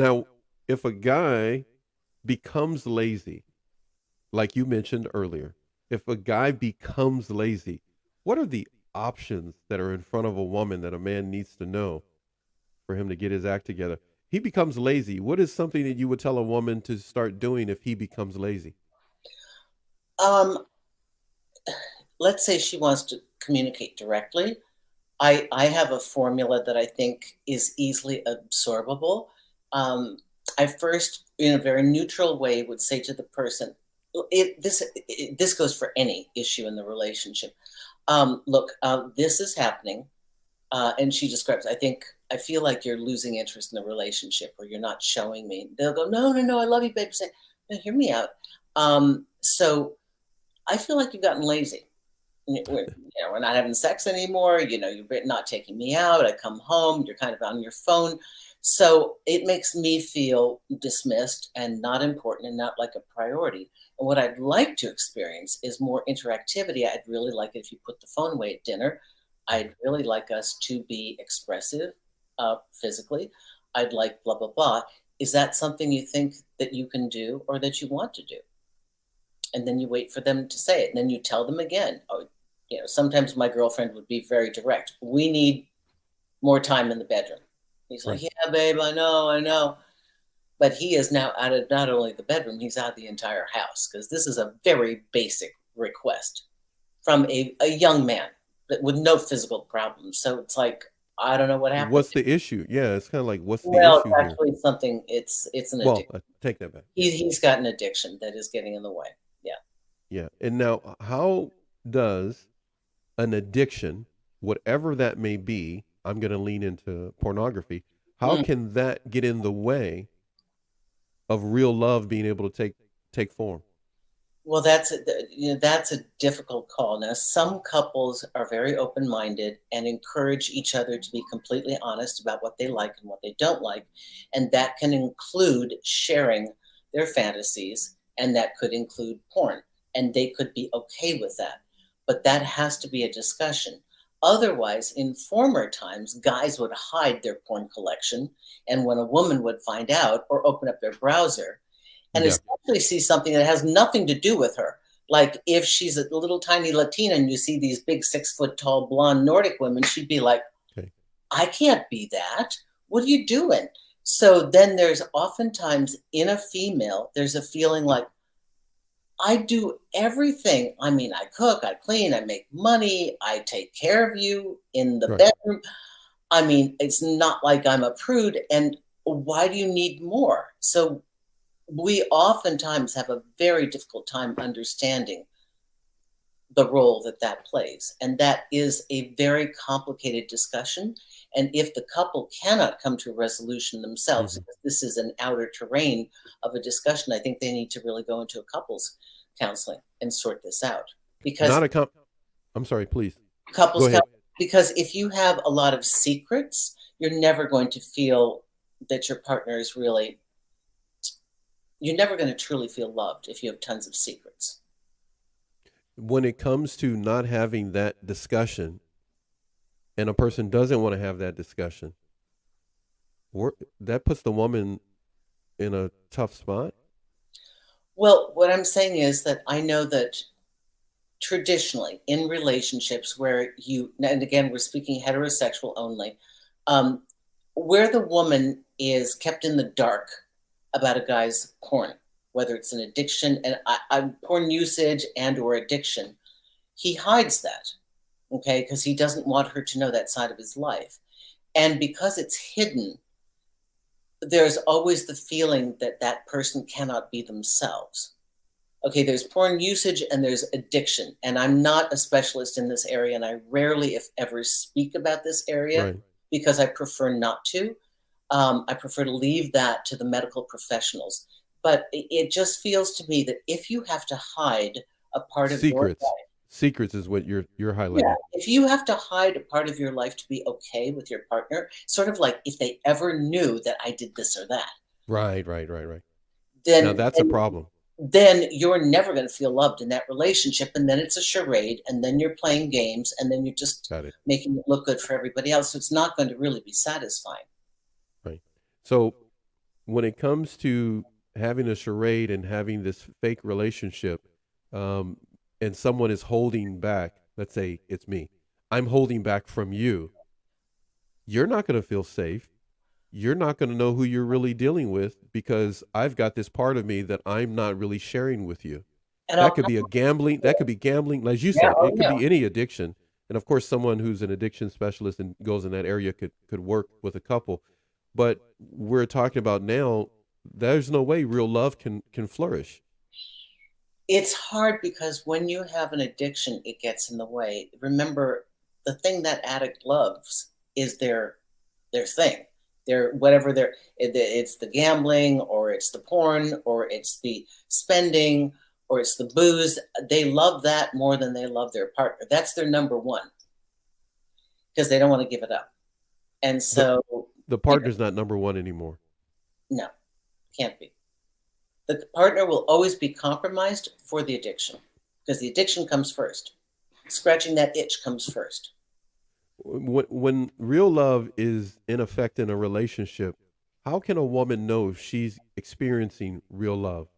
Now, if a guy becomes lazy, like you mentioned earlier, if a guy becomes lazy, what are the options that are in front of a woman that a man needs to know for him to get his act together? He becomes lazy. What is something that you would tell a woman to start doing if he becomes lazy? Um, let's say she wants to communicate directly. I have a formula that I think is easily absorbable. Um, I first, in a very neutral way, would say to the person, this goes for any issue in the relationship. Look, this is happening. And she describes, I feel like you're losing interest in the relationship or you're not showing me. They'll go, no, no, no, I love you, babe. Say, no, hear me out. So I feel like you've gotten lazy. We're not having sex anymore. You're not taking me out. I come home, you're kind of on your phone. So it makes me feel dismissed and not important and not like a priority. And what I'd like to experience is more interactivity. I'd really like it if you put the phone away at dinner. I'd really like us to be expressive physically. I'd like blah, blah, blah. Is that something you think that you can do or that you want to do? And then you wait for them to say it. And then you tell them again. Oh, sometimes my girlfriend would be very direct. We need more time in the bedroom. He's Right. like, yeah, babe, I know, I know. But he is now out of not only the bedroom, he's out of the entire house because this is a very basic request from a young man with no physical problems. So it's like, I don't know what happened. What's the issue? Yeah, it's kind of like, what's the Well, it's issue here? actually something, it's an Well, addiction. I take that back. Yeah. He's got an addiction that is getting in the way. Yeah. Yeah. And now, how does an addiction, whatever that may be, I'm going to lean into pornography. How Mm. can that get in the way of real love being able to take form? Well, that's a difficult call. Now, some couples are very open-minded and encourage each other to be completely honest about what they like and what they don't like, and that can include sharing their fantasies, and that could include porn, and they could be okay with that. But that has to be a discussion. Otherwise, in former times, guys would hide their porn collection, and when a woman would find out or open up their browser, and Yeah. especially see something that has nothing to do with her. Like if she's a little tiny Latina and you see these big 6 foot tall blonde Nordic women, she'd be like, Okay. I can't be that. What are you doing? So then there's oftentimes in a female, there's a feeling like, I do everything. I mean, I cook, I clean, I make money, I take care of you in the Right. bedroom. I mean, it's not like I'm a prude. And why do you need more? So we oftentimes have a very difficult time understanding the role that that plays. And that is a very complicated discussion. And if the couple cannot come to a resolution themselves, Hmm. this is an outer terrain of a discussion, I think they need to really go into a couples counseling and sort this out. Because Not a comp. I'm sorry, please go couples ahead. because if you have a lot of secrets, you're never going to feel that your partner is really, you're never going to truly feel loved if you have tons of secrets. When it comes to not having that discussion and a person doesn't want to have that discussion, that puts the woman in a tough spot. Well, what I'm saying is that I know that traditionally in relationships where and again, we're speaking heterosexual only, um, where the woman is kept in the dark about a guy's porn, whether it's an addiction and porn usage and or addiction, he hides that, okay, because he doesn't want her to know that side of his life. And because it's hidden, there's always the feeling that that person cannot be themselves. Okay, there's porn usage and there's addiction. And I'm not a specialist in this area, and I rarely, if ever, speak about this area Right. because I prefer not to. I prefer to leave that to the medical professionals. But it just feels to me that if you have to hide a part of your Secrets. life, Secrets is what you're yeah, highlighting. if you have to hide a part of your life to be okay with your partner, sort of like if they ever knew that I did this or that, Right, right, right, right. Now then that's a then problem. then you're never going to feel loved in that relationship. And then it's a charade. And then you're playing games. And then you're just Got it. making it look good for everybody else. So it's not going to really be satisfying. Right. So when it comes to having a charade and having this fake relationship, um, and someone is holding back, let's say it's me, I'm holding back from you, you're not going to feel safe. You're not going to know who you're really dealing with because I've got this part of me that I'm not really sharing with you. And That I'll could be a gambling, that could be gambling, as you yeah, said, oh it could yeah. be any addiction. And of course, someone who's an addiction specialist and goes in that area could work with a couple. But we're talking about now, there's no way real love can flourish. It's hard because when you have an addiction, it gets in the way. Remember, the thing that addict loves is their thing. Their whatever their it's the gambling or it's the porn or it's the spending or it's the booze. They love that more than they love their partner. That's their number one because they don't want to give it up. And The so, the you know, partner's not number one anymore. no, can't be. The partner will always be compromised for the addiction because the addiction comes first. Scratching that itch comes first. When real love is in effect in a relationship, how can a woman know she's experiencing real love?